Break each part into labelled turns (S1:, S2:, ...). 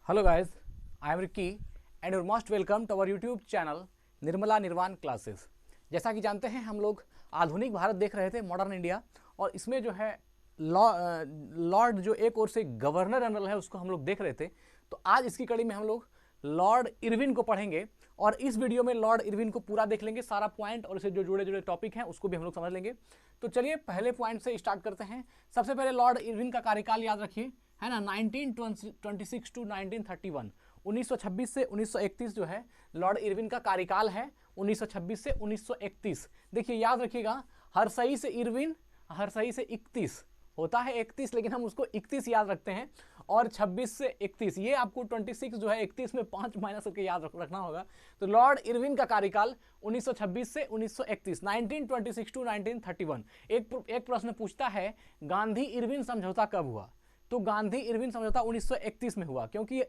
S1: Hello guys, I am Ricky and you're most welcome to our YouTube channel Nirmala निर्वाण classes. जैसा कि जानते हैं हम लोग आधुनिक भारत देख रहे थे, मॉडर्न इंडिया, और इसमें जो है लॉर्ड जो एक ओर से गवर्नर जनरल है उसको हम लोग देख रहे थे। तो आज इसकी कड़ी में हम लोग लॉर्ड इरविन को पढ़ेंगे और इस वीडियो में लॉर्ड इरविन को पूरा देख लेंगे, सारा पॉइंट और इससे जो जुड़े जुड़े टॉपिक हैं उसको भी हम लोग समझ लेंगे। तो चलिए पहले पॉइंट से स्टार्ट करते हैं। सबसे पहले लॉर्ड इरविन का कार्यकाल याद रखिए, है ना, 1926 टू 1931, 1926 से 1931 जो है लॉर्ड इरविन का कार्यकाल है, 1926 से 1931। देखिए याद रखिएगा, हर सही से इरविन, हर सही से 31 होता है, 31, लेकिन हम उसको 31 याद रखते हैं, और 26 से 31 ये आपको 26 जो है 31 में 5 माइनस करके याद रखना होगा। तो लॉर्ड इरविन का कार्यकाल 1926 से 1931, 1926 टू 1931। एक प्रश्न पूछता है गांधी इरविन समझौता कब हुआ? तो गांधी इरविन समझौता 1931 में हुआ, क्योंकि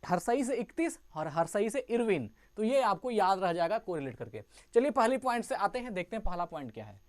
S1: हरसई से 31 और हरसई से इरविन, तो ये आपको याद रह जाएगा कोरिलेट करके। चलिए पहले पॉइंट से आते हैं, देखते हैं पहला पॉइंट क्या है।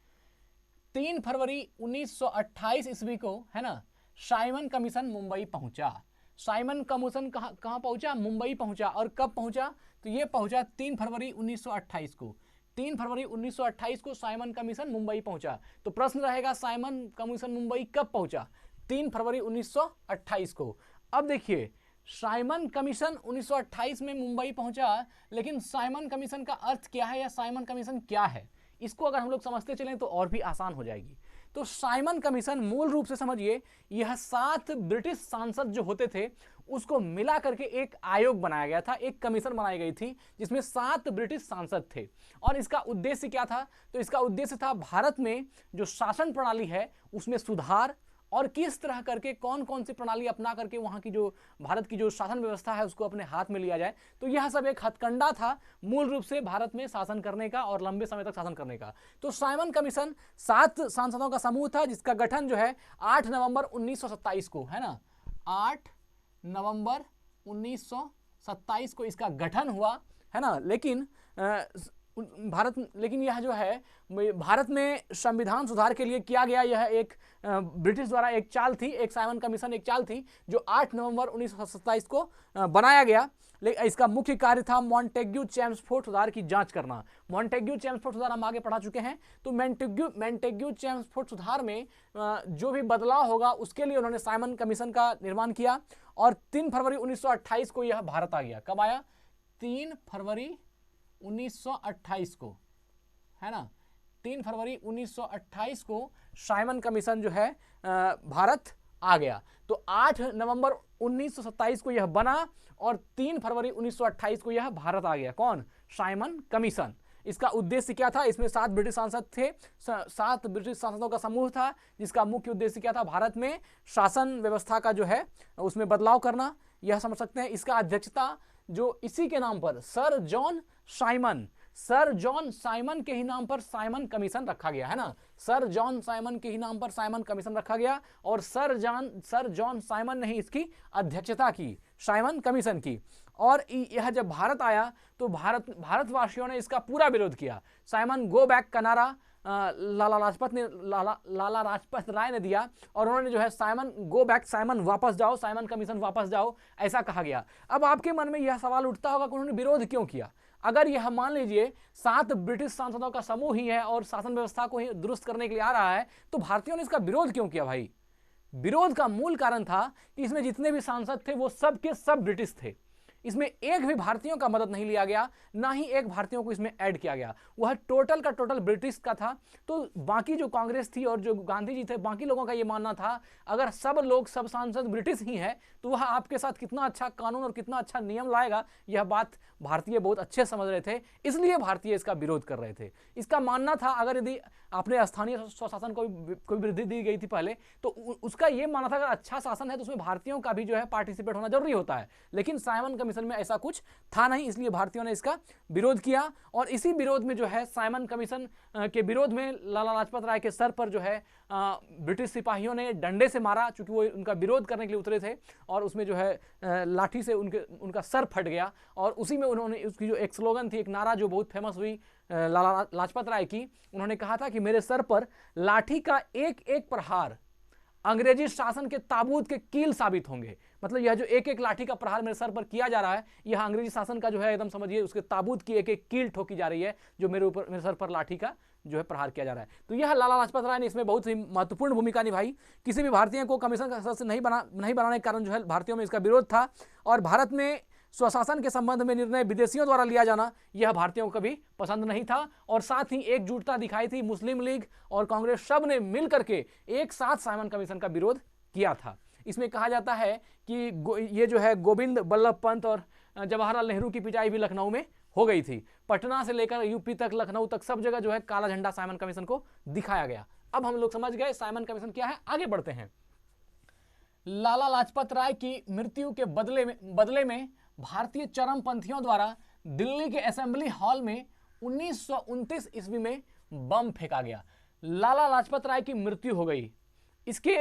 S1: 3 फरवरी 1928 ईस्वी को, है ना, साइमन कमीशन मुंबई पहुंचा। साइमन कमीशन कहां पहुंचा? मुंबई पहुंचा। और कब पहुंचा? तो ये पहुंचा 3 फरवरी 1928 को। 3 फरवरी 1928 को साइमन कमीशन मुंबई पहुंचा। तो प्रश्न रहेगा साइमन कमीशन मुंबई कब पहुंचा? 3 फरवरी 1928 को। अब देखिए, साइमन कमीशन 1928 में मुंबई पहुंचा, लेकिन साइमन कमीशन का अर्थ क्या है या साइमन कमीशन क्या है, इसको अगर हम लोग समझते चलें तो और भी आसान हो जाएगी। तो साइमन कमीशन मूल रूप से समझिए, यह 7 ब्रिटिश सांसद जो होते थे उसको मिला करके एक आयोग बनाया गया था, एक कमीशन बनाई गई थी जिसमें 7 ब्रिटिश सांसद थे। और इसका उद्देश्य क्या था? तो इसका उद्देश्य था भारत में जो शासन प्रणाली है उसमें सुधार, और किस तरह करके कौन कौन सी प्रणाली अपना करके वहां की जो भारत की जो शासन व्यवस्था है उसको अपने हाथ में लिया जाए। तो यह सब एक हथकंडा था मूल रूप से भारत में शासन करने का और लंबे समय तक शासन करने का। तो साइमन कमीशन 7 सांसदों का समूह था जिसका गठन जो है 8 नवंबर 1927 को, है ना, 8 नवंबर 1927 को इसका गठन हुआ, है ना। लेकिन यह जो है भारत में संविधान सुधार के लिए किया गया, यह एक ब्रिटिश द्वारा एक चाल थी, एक साइमन कमीशन एक चाल थी जो 8 नवंबर 1927 को बनाया गया। लेकिन इसका मुख्य कार्य था मॉन्टेग्यू चेम्सफोर्ड सुधार की जांच करना। मॉन्टेग्यू चेम्सफोर्ड सुधार हम आगे पढ़ा चुके हैं। तो मॉन्टेग्यू चेम्सफोर्ड सुधार में जो भी बदलाव होगा उसके लिए उन्होंने साइमन कमीशन का निर्माण किया, और 3 फरवरी 1928 को यह भारत आ गया। कब आया? 3 फरवरी 1928 को, है ना, 3 फरवरी 1928 को साइमन कमीशन जो है भारत आ गया। तो 8 नवंबर 1927 को यह बना और 3 फरवरी 1928 को यह भारत आ गया। कौन? Simon commission. इसका उद्देश्य क्या था? इसमें 7 ब्रिटिश सांसद थे, 7 ब्रिटिश सांसदों का समूह था जिसका मुख्य उद्देश्य क्या था? भारत में शासन व्यवस्था का जो है उसमें बदलाव करना, यह समझ सकते हैं। इसका अध्यक्षता जो इसी के नाम पर सर जॉन साइमन के ही नाम पर साइमन कमीशन रखा गया, है ना, सर जॉन साइमन के ही नाम पर साइमन कमीशन रखा गया, और सर जॉन साइमन ने ही इसकी अध्यक्षता की, साइमन कमीशन की। और यह जब भारत आया तो भारतवासियों ने इसका पूरा विरोध किया। साइमन गो बैक का नारा लाला लाजपत राय ने दिया, और उन्होंने जो है साइमन गो बैक, साइमन वापस जाओ, साइमन कमीशन वापस जाओ, ऐसा कहा गया। अब आपके मन में यह सवाल उठता होगा कि उन्होंने विरोध क्यों किया? अगर यह मान लीजिए 7 ब्रिटिश सांसदों का समूह ही है और शासन व्यवस्था को ही दुरुस्त करने के लिए आ रहा है, तो भारतीयों ने इसका विरोध क्यों किया भाई? विरोध का मूल कारण था कि इसमें जितने भी सांसद थे वो सब के सब ब्रिटिश थे। इसमें एक भी भारतीयों का मदद नहीं लिया गया, ना ही एक भारतीयों को इसमें ऐड किया गया, वह टोटल का टोटल ब्रिटिश का था। तो बाकी जो कांग्रेस थी और जो गांधी जी थे, बाकी लोगों का यह मानना था अगर सब लोग, सब सांसद ब्रिटिश ही हैं तो वह आपके साथ कितना अच्छा कानून और कितना अच्छा नियम लाएगा, यह बात भारतीय बहुत अच्छे समझ रहे थे, इसलिए भारतीय इसका विरोध कर रहे थे। इसका मानना था अगर यदि अपने स्थानीय स्वशासन को कोई वृद्धि दी गई थी पहले, तो उसका यह मानना था अगर अच्छा शासन है तो उसमें भारतीयों का भी जो है पार्टिसिपेट होना जरूरी होता है। लेकिन साइमन कमीशन में ऐसा कुछ था नहीं, इसलिए भारतीयों ने इसका विरोध किया। और इसी विरोध में जो है साइमन कमीशन के विरोध में लाला लाजपत राय के सर पर जो है ब्रिटिश सिपाहियों ने डंडे से मारा, चूंकि वो उनका विरोध करने के लिए उतरे थे, और उसमें जो है लाठी से उनका सर फट गया। और उसी में उन्होंने उसकी जो एक स्लोगन थी, एक नारा जो बहुत फेमस हुई लाला लाजपत राय की, उन्होंने कहा था कि मेरे सर पर लाठी का एक एक प्रहार अंग्रेजी शासन के ताबूत के कील साबित होंगे। मतलब यह जो एक एक लाठी का प्रहार मेरे सर पर किया जा रहा है, यह अंग्रेजी शासन का जो है एकदम समझिए उसके ताबूत की एक एक कील ठोकी जा रही है, जो मेरे सर पर लाठी का जो है प्रहार किया जा रहा है। तो यह लाला लाजपत राय ने इसमें बहुत ही महत्वपूर्ण भूमिका निभाई। किसी भी भारतीय को कमीशन का सदस्य नहीं बनाने के कारण जो है भारतीयों में इसका विरोध था, और भारत में स्वशासन के संबंध में निर्णय विदेशियों द्वारा लिया जाना यह भारतीयों को कभी पसंद नहीं था। और साथ ही एकजुटता दिखाई थी, मुस्लिम लीग और कांग्रेस सब ने मिल करके एक साथ साइमन कमीशन का विरोध किया था। इसमें कहा जाता है कि ये जो है गोविंद बल्लभ पंत और जवाहरलाल नेहरू की पिटाई भी लखनऊ में हो गई थी। पटना से लेकर यूपी तक, लखनऊ तक, सब जगह जो है काला झंडा साइमन कमीशन को दिखाया गया। अब हम लोग समझ गए साइमन कमीशन क्या है, आगे बढ़ते हैं। लाला लाजपत राय की मृत्यु के बदले में भारतीय चरमपंथियों द्वारा दिल्ली के असेंबली हॉल में 1929 ईस्वी में बम फेंका गया। लाला लाजपत राय की मृत्यु हो गई, इसके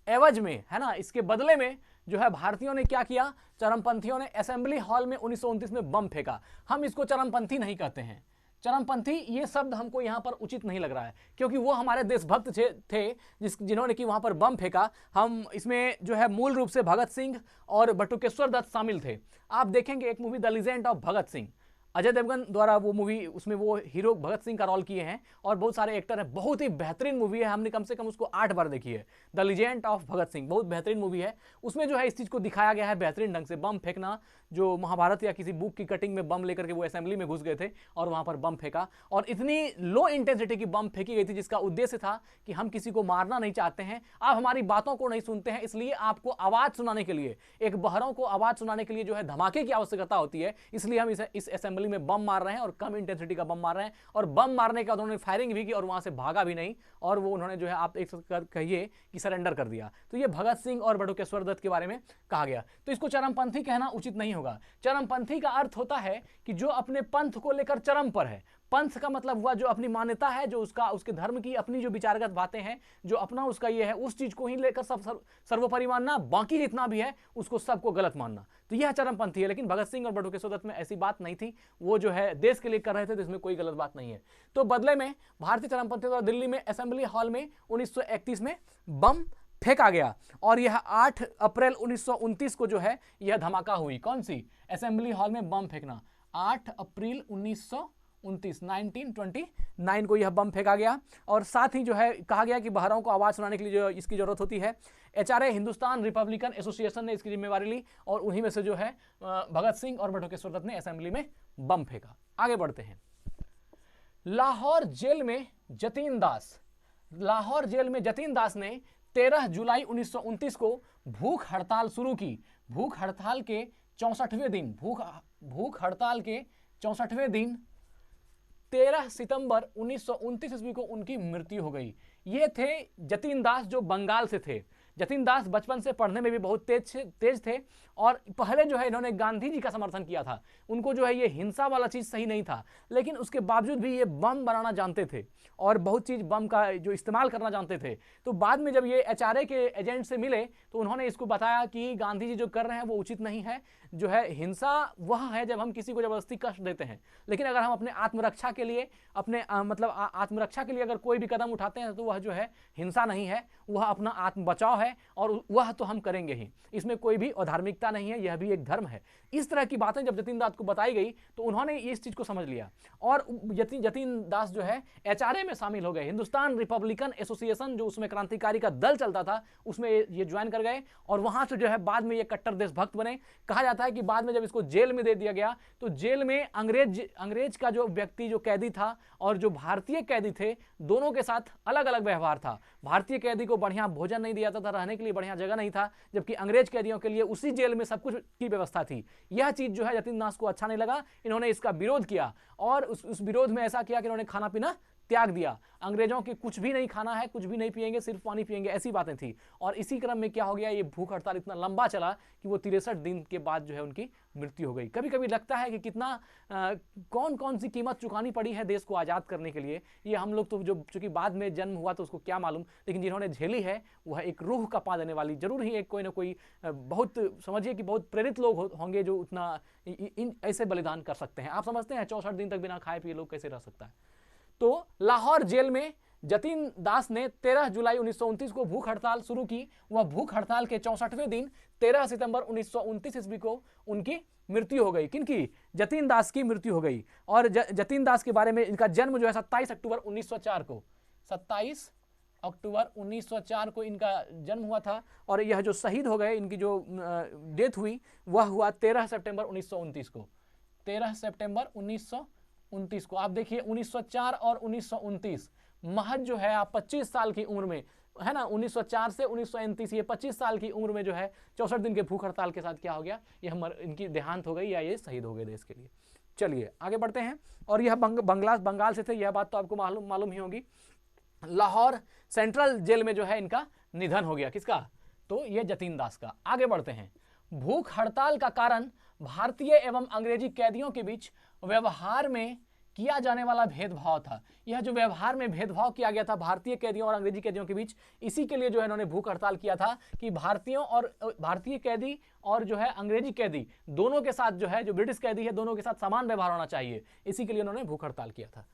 S1: एवज में, है ना, इसके बदले में जो है भारतीयों ने क्या किया, चरमपंथियों ने असेंबली हॉल में 1929 में बम फेंका। हम इसको चरमपंथी नहीं कहते हैं, चरमपंथी ये शब्द हमको यहाँ पर उचित नहीं लग रहा है, क्योंकि वो हमारे देशभक्त थे जिन्होंने कि वहाँ पर बम फेंका। हम इसमें जो है मूल रूप से भगत सिंह और बटुकेश्वर दत्त शामिल थे। आप देखेंगे एक movie the legend of Bhagat Singh, Ajay Devgan द्वारा वो मूवी, उसमें वो हीरो भगत सिंह का रोल किए हैं और बहुत सारे एक्टर हैं। बहुत ही बेहतरीन मूवी है, हमने कम से कम उसको 8 बार देखी है। The legend of Bhagat Singh बहुत बेहतरीन मूवी है। उसमें जो है इस चीज़ को दिखाया गया है बेहतरीन ढंग से, बम फेंकना, जो महाभारत या किसी बुक की कटिंग में बम लेकर के वो असेंबली में घुस गए थे और वहाँ पर बम फेंका, और इतनी लो इंटेंसिटी की बम फेंकी गई थी जिसका उद्देश्य था कि हम किसी को मारना नहीं चाहते हैं, आप हमारी बातों को नहीं सुनते हैं, इसलिए आपको आवाज़ सुनाने के लिए, एक बहरों को आवाज़ सुनाने के लिए जो है धमाके की आवश्यकता होती है, इसलिए हम इस असेंबली में बम मार रहे हैं और कम इंटेंसिटी का बम मार रहे हैं। और बम मारने का उन्होंने फायरिंग भी की और वहां से भागा भी नहीं, और वो उन्होंने जो है आप एक कहिए कि सरेंडर कर दिया। तो ये भगत सिंह और बटुकेश्वर दत्त के बारे में कहा गया। तो इसको चरमपंथी कहना उचित नहीं होगा। चरमपंथी का अर्थ होता है कि जो अपने पंथ को लेकर चरम पर है। पंथ का मतलब हुआ जो अपनी मान्यता है, जो उसके धर्म की अपनी जो विचारगत बातें हैं, जो अपना उसका ये है, उस चीज को ही लेकर सर्वोपरि मानना, बाकी जितना भी है उसको सबको गलत मानना, तो यह चरमपंथी है। लेकिन भगत सिंह और बटुकेश्वर दत्त में ऐसी बात नहीं थी, वो जो है देश के लिए कर रहे थे, तो इसमें कोई गलत बात नहीं है। तो बदले में भारतीय चरमपंथी द्वारा दिल्ली में असेंबली हॉल में 1931 में बम फेंका गया, और यह 8 अप्रैल 1929 को जो है यह धमाका हुई। कौन सी? असेंबली हॉल में बम फेंकना। 8 अप्रैल 1929 को यह बम फेंका गया। और साथ ही जो है कहा गया कि बहराओं को आवाज़ सुनाने के लिए जो इसकी जरूरत होती है, HRA हिंदुस्तान रिपब्लिकन एसोसिएशन ने इसकी जिम्मेवारी ली, और उन्हीं में से जो है भगत सिंह और बटुकेश्वर दत्त ने असेंबली में बम फेंका। आगे बढ़ते हैं। लाहौर जेल में जतीन दास ने 13 जुलाई 1929 को भूख हड़ताल शुरू की। भूख हड़ताल के 64वें दिन, भूख हड़ताल के 64वें दिन 13 सितंबर 1929 ईस्वी को उनकी मृत्यु हो गई। ये थे जतीन दास, जो बंगाल से थे। जतीन दास बचपन से पढ़ने में भी बहुत तेज थे, और पहले जो है इन्होंने गांधी जी का समर्थन किया था। उनको जो है ये हिंसा वाला चीज़ सही नहीं था, लेकिन उसके बावजूद भी ये बम बनाना जानते थे और बहुत चीज़ बम का जो इस्तेमाल करना जानते थे। तो बाद में जब ये HRA के एजेंट से मिले तो उन्होंने इसको बताया कि गांधी जी जो कर रहे हैं वो उचित नहीं है। जो है हिंसा वह है जब हम किसी को ज़बरदस्ती कष्ट देते हैं, लेकिन अगर हम अपने आत्मरक्षा के लिए आत्मरक्षा के लिए अगर कोई भी कदम उठाते हैं तो वह जो है हिंसा नहीं है, वह अपना आत्म बचाव है, और वह तो हम करेंगे ही। इसमें कोई भी अधार्मिकता नहीं है, यह भी एक धर्म है। इस तरह की बातें जब जतीन दास को बताई गई तो उन्होंने इस चीज़ को समझ लिया, और जतीन दास जो है HRA में शामिल हो गए। हिंदुस्तान रिपब्लिकन एसोसिएशन, जो उसमें क्रांतिकारी का दल चलता था, उसमें ये ज्वाइन कर गए, और वहाँ से जो है बाद में ये कट्टर देशभक्त बने। कहा जाता है कि बाद में जब इसको जेल में दे दिया गया तो जेल में अंग्रेज का जो व्यक्ति, जो कैदी था, और जो भारतीय कैदी थे, दोनों के साथ अलग अलग व्यवहार था। भारतीय कैदी को बढ़िया भोजन नहीं दिया जाता था, रहने के लिए बढ़िया जगह नहीं था, जबकि अंग्रेज कैदियों के लिए उसी जेल में सब कुछ की व्यवस्था थी। यह चीज़ जो है जतीन दास को अच्छा नहीं लगा, इन्होंने इसका विरोध किया, और उस विरोध में ऐसा किया कि इन्होंने खाना पीना त्याग दिया। अंग्रेजों की कुछ भी नहीं खाना है, कुछ भी नहीं पिएंगे, सिर्फ पानी पिएंगे, ऐसी बातें थी। और इसी क्रम में क्या हो गया, ये भूख हड़ताल इतना लंबा चला कि वो 63 दिन के बाद जो है उनकी मृत्यु हो गई। कभी कभी लगता है कि कितना कौन कौन सी कीमत चुकानी पड़ी है देश को आज़ाद करने के लिए। ये हम लोग तो जो चूंकि बाद में जन्म हुआ तो उसको क्या मालूम, लेकिन जिन्होंने झेली है वह एक रूह कपा देने वाली, जरूर ही एक कोई ना कोई बहुत समझिए कि बहुत प्रेरित लोग होंगे जो उतना ऐसे बलिदान कर सकते हैं। आप समझते हैं 64 दिन तक बिना खाए पिए लोग कैसे रह सकता है। तो लाहौर जेल में जतीन दास ने 13 जुलाई 1929 को भूख हड़ताल शुरू की। वह भूख हड़ताल के 64वें दिन 13 सितंबर 1929 ईस्वी को उनकी मृत्यु हो गई। किनकी? जतीन दास की मृत्यु हो गई। और जतीन दास के बारे में, इनका जन्म जो है 27 अक्टूबर 1904 को, 27 अक्टूबर 1904 को इनका जन्म हुआ था। और यह जो शहीद हो गए, इनकी जो डेथ हुई वह हुआ 13 सितंबर 1929 को, 13 सितंबर 1929 को। आप देखिए 1904 और 1929 महज जो है आप 25 साल की उम्र में, है ना, 1904 से 1929 ये 25 साल की उम्र में जो है 64 दिन के भूख हड़ताल के साथ क्या हो गया, ये इनकी देहांत हो गई या ये शहीद हो गए देश के लिए। चलिए आगे बढ़ते हैं। और यह बंगाल से थे, यह बात तो आपको मालूम ही होगी। लाहौर सेंट्रल जेल में जो है इनका निधन हो गया। किसका? तो ये जतीन दास का। आगे बढ़ते हैं। भूख हड़ताल का कारण भारतीय एवं अंग्रेजी कैदियों के बीच व्यवहार में किया जाने वाला भेदभाव था। यह जो व्यवहार में भेदभाव किया गया था भारतीय कैदियों और अंग्रेजी कैदियों के बीच, इसी के लिए जो है इन्होंने भूख हड़ताल किया था कि भारतीय कैदी और जो है अंग्रेजी कैदी दोनों के साथ, जो है जो ब्रिटिश कैदी है, दोनों के साथ समान व्यवहार होना चाहिए। इसी के लिए उन्होंने भूख हड़ताल किया था।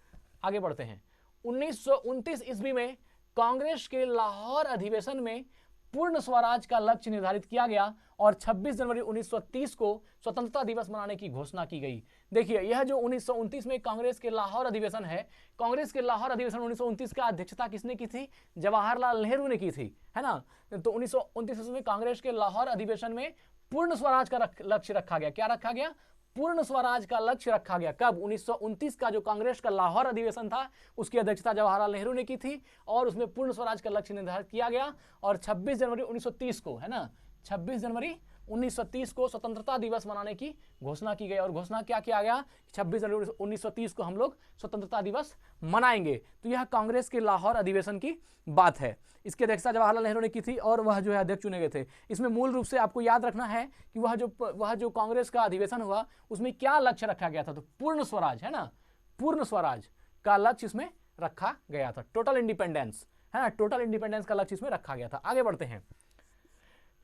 S1: आगे बढ़ते हैं। 1929 ईस्वी में कांग्रेस के लाहौर अधिवेशन में पूर्ण स्वराज का लक्ष्य निर्धारित किया गया और 26 जनवरी 1930 को स्वतंत्रता दिवस मनाने की घोषणा की गई। देखिए यह जो 1929 में कांग्रेस के लाहौर अधिवेशन है, कांग्रेस के लाहौर अधिवेशन 1929 का अध्यक्षता किसने की थी? जवाहरलाल नेहरू ने की थी, है ना। तो 1929 में कांग्रेस के लाहौर अधिवेशन में पूर्ण स्वराज का लक्ष्य रखा गया। क्या रखा गया? पूर्ण स्वराज का लक्ष्य रखा गया। कब? 1929 का जो कांग्रेस का लाहौर अधिवेशन था उसकी अध्यक्षता जवाहरलाल नेहरू ने की थी और उसमें पूर्ण स्वराज का लक्ष्य निर्धारित किया गया। और 26 जनवरी 1930 को, है ना, 26 जनवरी 1930 को स्वतंत्रता दिवस मनाने की घोषणा की गई। और घोषणा क्या किया गया? 26 जनवरी 1930 को हम लोग स्वतंत्रता दिवस मनाएंगे। तो यह कांग्रेस के लाहौर अधिवेशन की बात है। इसकी अध्यक्षता जवाहरलाल नेहरू ने की थी और वह जो है अध्यक्ष चुने गए थे। इसमें मूल रूप से आपको याद रखना है कि वह जो कांग्रेस का अधिवेशन हुआ उसमें क्या लक्ष्य रखा गया था? तो पूर्ण स्वराज, है ना, पूर्ण स्वराज का लक्ष्य इसमें रखा गया था। टोटल इंडिपेंडेंस, है ना, टोटल इंडिपेंडेंस का लक्ष्य इसमें रखा गया था। आगे बढ़ते हैं।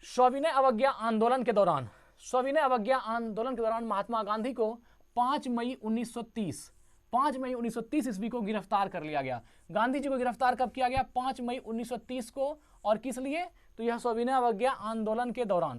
S1: सविनय अवज्ञा आंदोलन के दौरान महात्मा गांधी को 5 मई 1930 ईस्वी को गिरफ्तार कर लिया गया। गांधी जी को गिरफ्तार कब किया गया? 5 मई 1930 को। और किस लिए? तो यह सविनय अवज्ञा आंदोलन के दौरान,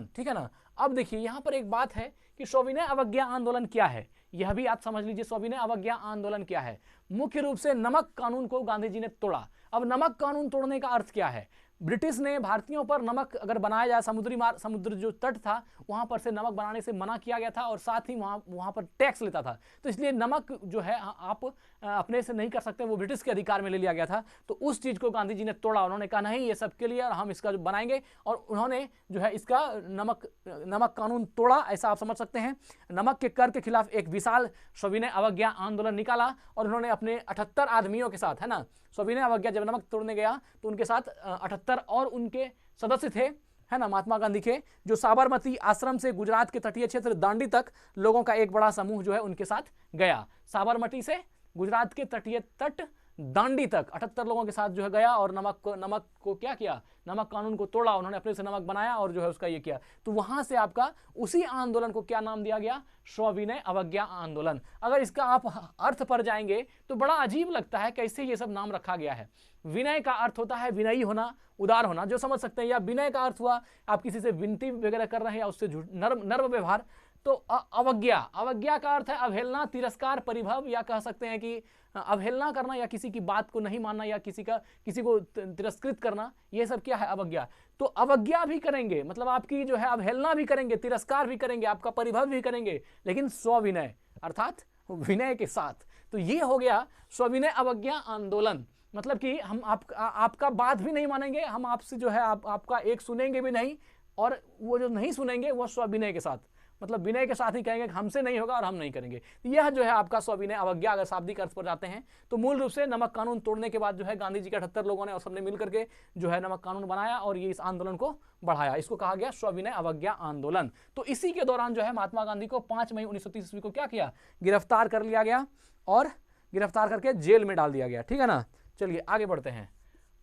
S1: ठीक है ना। अब देखिए यहां पर एक बात है कि सविनय अवज्ञा आंदोलन क्या है, यह भी आप समझ लीजिए। सविनय अवज्ञा आंदोलन क्या है? मुख्य रूप से नमक कानून को गांधी जी ने तोड़ा। अब नमक कानून तोड़ने का अर्थ क्या है? ब्रिटिश ने भारतीयों पर नमक अगर बनाया जाए, समुद्र जो तट था वहां पर से नमक बनाने से मना किया गया था और साथ ही वहां पर टैक्स लेता था। तो इसलिए नमक जो है आप अपने से नहीं कर सकते, वो ब्रिटिश के अधिकार में ले लिया गया था। तो उस चीज को गांधी जी ने तोड़ा। उन्होंने कहा नहीं, ये सबके लिए और हम इसका जो बनाएंगे, और उन्होंने जो है इसका नमक कानून तोड़ा, ऐसा आप समझ सकते हैं। नमक के कर के खिलाफ एक विशाल सविनय अवज्ञा आंदोलन निकाला और उन्होंने अपने 78 आदमियों के साथ, है ना, सविनय अवज्ञा जब नमक तोड़ने गया तो उनके साथ 78 और उनके सदस्य थे, है ना, महात्मा गांधी के, जो साबरमती आश्रम से गुजरात के तटीय क्षेत्र दांडी तक लोगों का एक बड़ा समूह जो है उनके साथ गया। साबरमती से गुजरात के तटीय तट दांडी तक 78 लोगों के साथ जो है गया और नमक को क्या किया? नमक कानून को तोड़ा। उन्होंने अपने से नमक बनाया और जो है उसका ये किया। तो वहां से आपका उसी आंदोलन को क्या नाम दिया गया? सविनय अवज्ञा आंदोलन। अगर इसका आप अर्थ पर जाएंगे तो बड़ा अजीब लगता है कैसे ये सब नाम रखा गया है। विनय का अर्थ होता है विनयी होना, उदार होना, जो समझ सकते हैं। या विनय का अर्थ हुआ आप किसी से विनती वगैरह कर रहे हैं या उससे नर्म व्यवहार। तो अवज्ञा का अर्थ है अवहेलना, तिरस्कार, परिभव, या कह सकते हैं कि अवहेलना करना या किसी की बात को नहीं मानना या किसी को तिरस्कृत करना, ये सब क्या है? अवज्ञा। तो अवज्ञा भी करेंगे, मतलब आपकी जो है अवहेलना भी करेंगे, तिरस्कार भी करेंगे, आपका परिभव भी करेंगे, लेकिन स्वविनय अर्थात विनय के साथ। तो ये हो गया सविनय अवज्ञा आंदोलन। मतलब कि हम आपका बात भी नहीं मानेंगे, हम आपसे जो है आपका एक सुनेंगे भी नहीं, और वो जो नहीं सुनेंगे वो स्वविनय के साथ, मतलब विनय के साथ ही कहेंगे कि हमसे नहीं होगा और हम नहीं करेंगे। यह जो है आपका सविनय अवज्ञा। अगर शाब्दिक अर्थ पर जाते हैं तो मूल रूप से नमक कानून तोड़ने के बाद जो है गांधी जी के 78 लोगों ने और सबने मिलकर के जो है नमक कानून बनाया और ये इस आंदोलन को बढ़ाया। इसको कहा गया सविनय अवज्ञा आंदोलन। तो इसी के दौरान जो है महात्मा गांधी को 5 मई 1930 ईस्वी को क्या किया? गिरफ्तार कर लिया गया और गिरफ्तार करके जेल में डाल दिया गया। ठीक है ना। चलिए आगे बढ़ते हैं।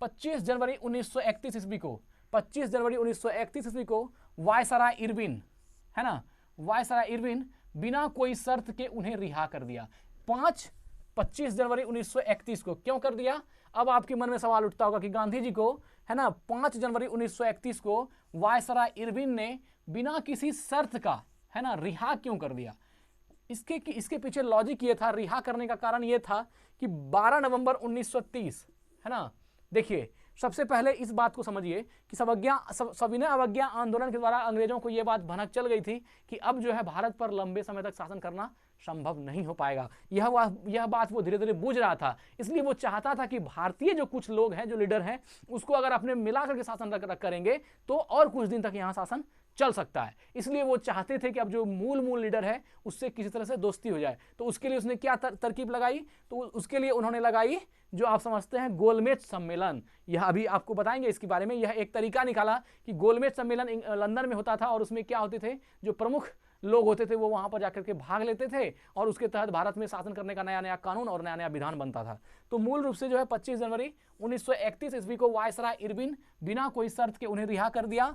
S1: 25 जनवरी 1931 ईस्वी को वायसराय इरविन, है ना, वायसराय इरविन बिना कोई शर्त के उन्हें रिहा कर दिया। 25 जनवरी 1931 को। क्यों कर दिया? अब आपके मन में सवाल उठता होगा कि गांधी जी को, है ना, 5 जनवरी 1931 को वायसराय इरविन ने बिना किसी शर्त का, है ना, रिहा क्यों कर दिया? इसके पीछे लॉजिक ये था, रिहा करने का कारण ये था कि 12 नवंबर 1930, है ना, देखिए सबसे पहले इस बात को समझिए कि सविनय अवज्ञा आंदोलन के द्वारा अंग्रेजों को यह बात भनक चल गई थी कि अब जो है भारत पर लंबे समय तक शासन करना संभव नहीं हो पाएगा। यह बात वो धीरे धीरे बूझ रहा था, इसलिए वो चाहता था कि भारतीय जो कुछ लोग हैं, जो लीडर हैं, उसको अगर अपने मिला करके शासन करेंगे तो और कुछ दिन तक यहाँ शासन चल सकता है। इसलिए वो चाहते थे कि अब जो मूल लीडर है उससे किसी तरह से दोस्ती हो जाए। तो उसके लिए उसने क्या तरकीब लगाई? तो उसके लिए उन्होंने लगाई जो आप समझते हैं गोलमेज सम्मेलन। यह अभी आपको बताएंगे इसके बारे में। यह एक तरीका निकाला कि गोलमेज सम्मेलन लंदन में होता था और उसमें क्या होते थे, जो प्रमुख लोग होते थे वो वहां पर जाकर के भाग लेते थे और उसके तहत भारत में शासन करने का नया नया कानून और नया नया विधान बनता था। तो मूल रूप से जो है 25 जनवरी 1931 ईस्वी को वायसराय इरविन बिना कोई शर्त के उन्हें रिहा कर दिया।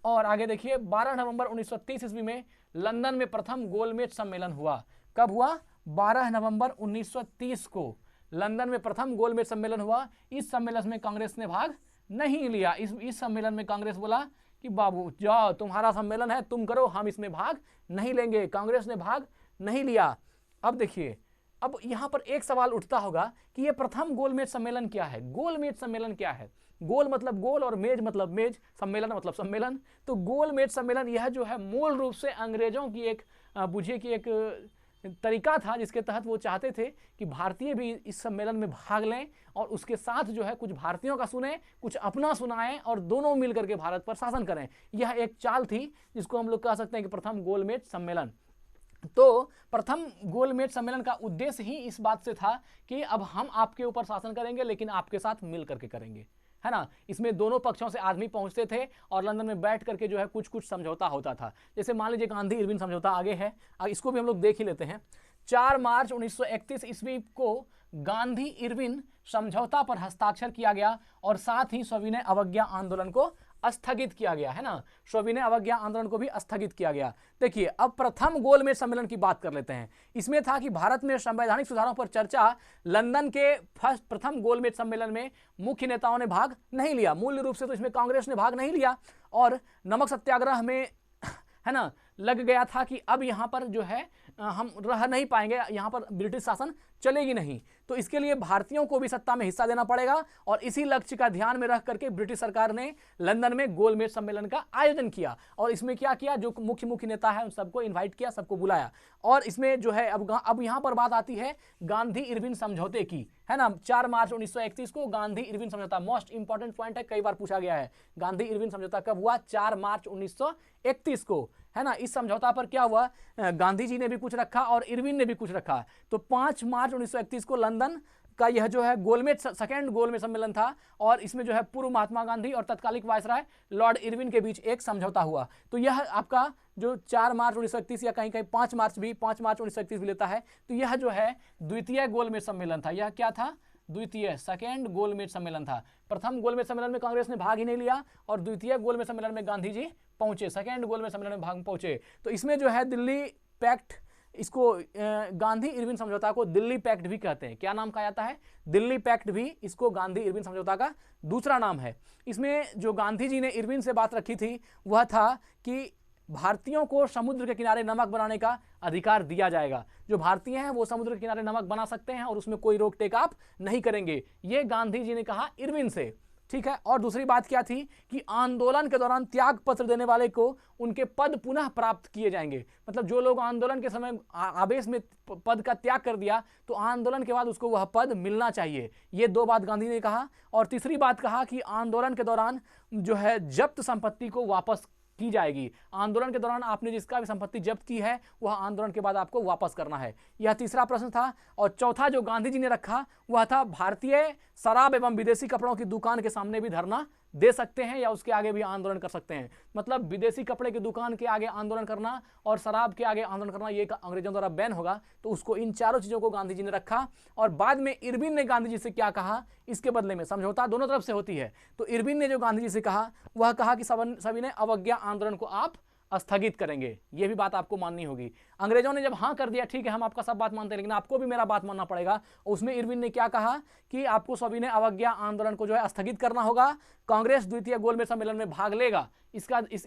S1: और आगे देखिए 12 नवंबर 1930 ईस्वी में लंदन में प्रथम गोलमेज सम्मेलन हुआ। कब हुआ? 12 नवंबर 1930 को लंदन में प्रथम गोलमेज सम्मेलन हुआ। इस सम्मेलन में कांग्रेस ने भाग नहीं लिया। इस सम्मेलन में कांग्रेस बोला कि बाबू जाओ, तुम्हारा सम्मेलन है, तुम करो, हम इसमें भाग नहीं लेंगे। कांग्रेस ने भाग नहीं लिया। अब देखिए, अब यहां पर एक सवाल उठता होगा कि यह प्रथम गोलमेज सम्मेलन क्या है? गोलमेज सम्मेलन क्या है? गोल मतलब गोल और मेज मतलब मेज, सम्मेलन मतलब सम्मेलन। तो गोलमेज सम्मेलन यह जो है मूल रूप से अंग्रेजों की एक बुझिए कि एक तरीका था जिसके तहत वो चाहते थे कि भारतीय भी इस सम्मेलन में भाग लें और उसके साथ जो है कुछ भारतीयों का सुने, कुछ अपना सुनाएं और दोनों मिलकर के भारत पर शासन करें। यह एक चाल थी जिसको हम लोग कह सकते हैं कि प्रथम गोलमेज सम्मेलन। तो प्रथम गोलमेज सम्मेलन का उद्देश्य ही इस बात से था कि अब हम आपके ऊपर शासन करेंगे लेकिन आपके साथ मिल करके करेंगे, है ना। इसमें दोनों पक्षों से आदमी पहुंचते थे और लंदन में बैठ करके जो है कुछ कुछ समझौता होता था। जैसे मान लीजिए गांधी इरविन समझौता आगे है, इसको भी हम लोग देख ही लेते हैं। 4 मार्च 1931 ईस्वी को गांधी इरविन समझौता पर हस्ताक्षर किया गया और साथ ही सविनय अवज्ञा आंदोलन को स्थगित किया गया, है ना। सविनय अवज्ञा आंदोलन को भी स्थगित किया गया। देखिए अब प्रथम गोलमेज सम्मेलन की बात कर लेते हैं। इसमें था कि भारत में संवैधानिक सुधारों पर चर्चा। लंदन के प्रथम गोलमेज सम्मेलन में मुख्य नेताओं ने भाग नहीं लिया। मूल रूप से तो इसमें कांग्रेस ने भाग नहीं लिया और नमक सत्याग्रह में, है ना, लग गया था कि अब यहां पर जो है हम रह नहीं पाएंगे, यहां पर ब्रिटिश शासन चलेगी नहीं। तो इसके लिए भारतीयों को भी सत्ता में हिस्सा देना पड़ेगा और इसी लक्ष्य का ध्यान में रख करके ब्रिटिश सरकार ने लंदन में गोलमेज सम्मेलन का आयोजन किया। और इसमें क्या किया, जो मुख्य नेता है उन सबको इन्वाइट किया, सबको बुलाया। और इसमें जो है अब यहां पर बात आती है गांधी इरविन समझौते की, है ना। 4 मार्च 1931 को गांधी इरविन समझौता, मोस्ट इंपॉर्टेंट पॉइंट है, कई बार पूछा गया है। गांधी इरविन समझौता कब हुआ? 4 मार्च 1931 को, है ना। इस समझौता पर क्या हुआ? गांधी जी ने भी कुछ रखा और इरविन ने भी कुछ रखा। तो 5 मार्च 1931 को लंदन का यह जो है सेकेंड गोलमेज सम्मेलन था और इसमें जो है पूर्व महात्मा गांधी और तत्कालिक वायसराय लॉर्ड इरविन के बीच एक समझौता हुआ। तो यह आपका जो 4 मार्च 1931 या कहीं 5 मार्च 1931 भी लेता है। तो यह जो है द्वितीय गोलमेज सम्मेलन था। यह क्या था? द्वितीय, सेकेंड गोलमेज सम्मेलन था। प्रथम गोलमेज सम्मेलन में कांग्रेस ने भाग ही नहीं लिया और द्वितीय गोलमेज सम्मेलन में गांधी जी पहुंचे, सेकेंड गोलमेज सम्मेलन में भाग पहुंचे। तो इसमें जो है दिल्ली पैक्ट, इसको गांधी इरविन समझौता को दिल्ली पैक्ट भी कहते हैं। क्या नाम कहा जाता है? दिल्ली पैक्ट भी इसको गांधी इरविन समझौता का दूसरा नाम है। इसमें जो गांधी जी ने इरविन से बात रखी थी वह था कि भारतीयों को समुद्र के किनारे नमक बनाने का अधिकार दिया जाएगा। जो भारतीय हैं वो समुद्र के किनारे नमक बना सकते हैं और उसमें कोई रोक टेकाप नहीं करेंगे। ये गांधी जी ने कहा इरविन से, ठीक है। और दूसरी बात क्या थी कि आंदोलन के दौरान त्याग पत्र देने वाले को उनके पद पुनः प्राप्त किए जाएंगे। मतलब जो लोग आंदोलन के समय आवेश में पद का त्याग कर दिया तो आंदोलन के बाद उसको वह पद मिलना चाहिए। ये 2 बात गांधी ने कहा। और तीसरी बात कहा कि आंदोलन के दौरान जो है जब्त संपत्ति को वापस की जाएगी। आंदोलन के दौरान आपने जिसका भी संपत्ति जब्त की है वह आंदोलन के बाद आपको वापस करना है। यह तीसरा प्रश्न था। और चौथा जो गांधी जी ने रखा वह था भारतीय शराब एवं विदेशी कपड़ों की दुकान के सामने भी धरना दे सकते हैं या उसके आगे भी आंदोलन कर सकते हैं। मतलब विदेशी कपड़े की दुकान के आगे आंदोलन करना और शराब के आगे आंदोलन करना ये अंग्रेजों द्वारा बैन होगा। तो उसको, इन चारों चीजों को गांधी जी ने रखा। और बाद में इरविन ने गांधी जी से क्या कहा इसके बदले में, समझौता दोनों तरफ से होती है। तो इरविन ने जो गांधी जी से कहा वह कहा कि सविनय अवज्ञा आंदोलन को आप स्थगित करेंगे। यह भी बात आपको माननी होगी। अंग्रेजों ने जब हाँ कर दिया, ठीक है हम आपका सब बात मानते हैं, लेकिन आपको भी मेरा बात मानना पड़ेगा। उसमें इरविन ने क्या कहा कि आपको सविनय अवज्ञा आंदोलन को जो है स्थगित करना होगा, कांग्रेस द्वितीय गोलमेज सम्मेलन में भाग लेगा,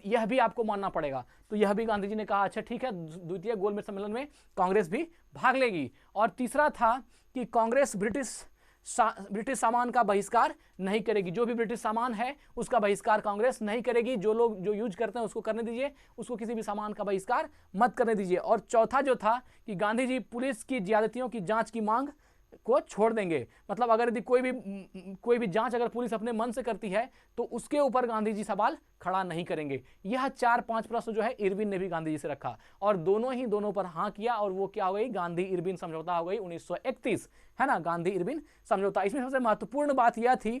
S1: यह भी आपको मानना पड़ेगा। तो यह भी गांधी जी ने कहा अच्छा ठीक है, द्वितीय गोलमेज सम्मेलन में कांग्रेस भी भाग लेगी। और तीसरा था कि कांग्रेस ब्रिटिश सामान का बहिष्कार नहीं करेगी। जो भी ब्रिटिश सामान है उसका बहिष्कार कांग्रेस नहीं करेगी। जो लोग जो यूज करते हैं उसको करने दीजिए, उसको किसी भी सामान का बहिष्कार मत करने दीजिए। और चौथा जो था कि गांधी जी पुलिस की ज्यादतियों की जांच की मांग को छोड़ देंगे। मतलब अगर यदि कोई भी जांच अगर पुलिस अपने मन से करती है तो उसके ऊपर गांधी जी सवाल खड़ा नहीं करेंगे। यह 4-5 प्रश्न जो है इरविन ने भी गांधी जी से रखा और दोनों पर हाँ किया। और वो क्या हो गई, गांधी इरविन समझौता हो गई 1931, है ना, गांधी इरविन समझौता। इसमें सबसे महत्वपूर्ण बात यह थी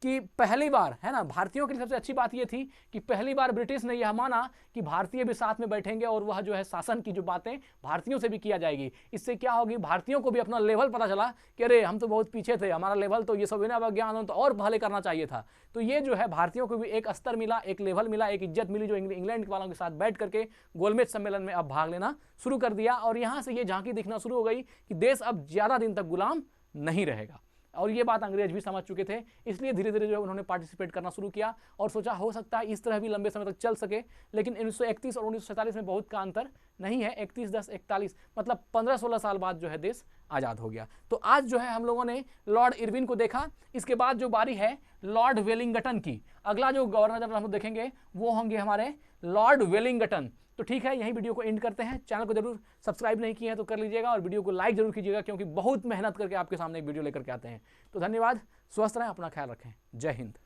S1: कि पहली बार, है ना, भारतीयों के लिए सबसे अच्छी बात यह थी कि पहली बार ब्रिटिश ने यह माना कि भारतीय भी साथ में बैठेंगे और वह जो है शासन की जो बातें भारतीयों से भी किया जाएगी। इससे क्या होगी, भारतीयों को भी अपना लेवल पता चला कि अरे हम तो बहुत पीछे थे, हमारा लेवल तो ये सविनय अवज्ञा आंदोलन तो और पहले करना चाहिए था। तो ये जो है भारतीयों को भी एक स्तर मिला, एक लेवल मिला, एक इज्जत मिली, जो इंग्लैंड वालों के साथ बैठ करके गोलमेज सम्मेलन में अब भाग लेना शुरू कर दिया। और यहां से ये झांकी दिखना शुरू हो गई कि देश अब ज्यादा दिन तक गुलाम नहीं रहेगा। और ये बात अंग्रेज भी समझ चुके थे, इसलिए धीरे धीरे जो है उन्होंने पार्टिसिपेट करना शुरू किया और सोचा हो सकता है इस तरह भी लंबे समय तक चल सके। लेकिन 1931 और 1947 में बहुत का अंतर नहीं है, 31-10-41 मतलब 15-16 साल बाद जो है देश आज़ाद हो गया। तो आज जो है हम लोगों ने लॉर्ड इरविन को देखा। इसके बाद जो बारी है लॉर्ड वेलिंगटन की, अगला जो गवर्नर जनरल हम लोग देखेंगे वो होंगे हमारे लॉर्ड वेलिंगटन। तो ठीक है, यही वीडियो को एंड करते हैं। चैनल को जरूर सब्सक्राइब नहीं किए हैं तो कर लीजिएगा और वीडियो को लाइक जरूर कीजिएगा, क्योंकि बहुत मेहनत करके आपके सामने एक वीडियो लेकर के आते हैं। तो धन्यवाद, स्वस्थ रहें, अपना ख्याल रखें, जय हिंद।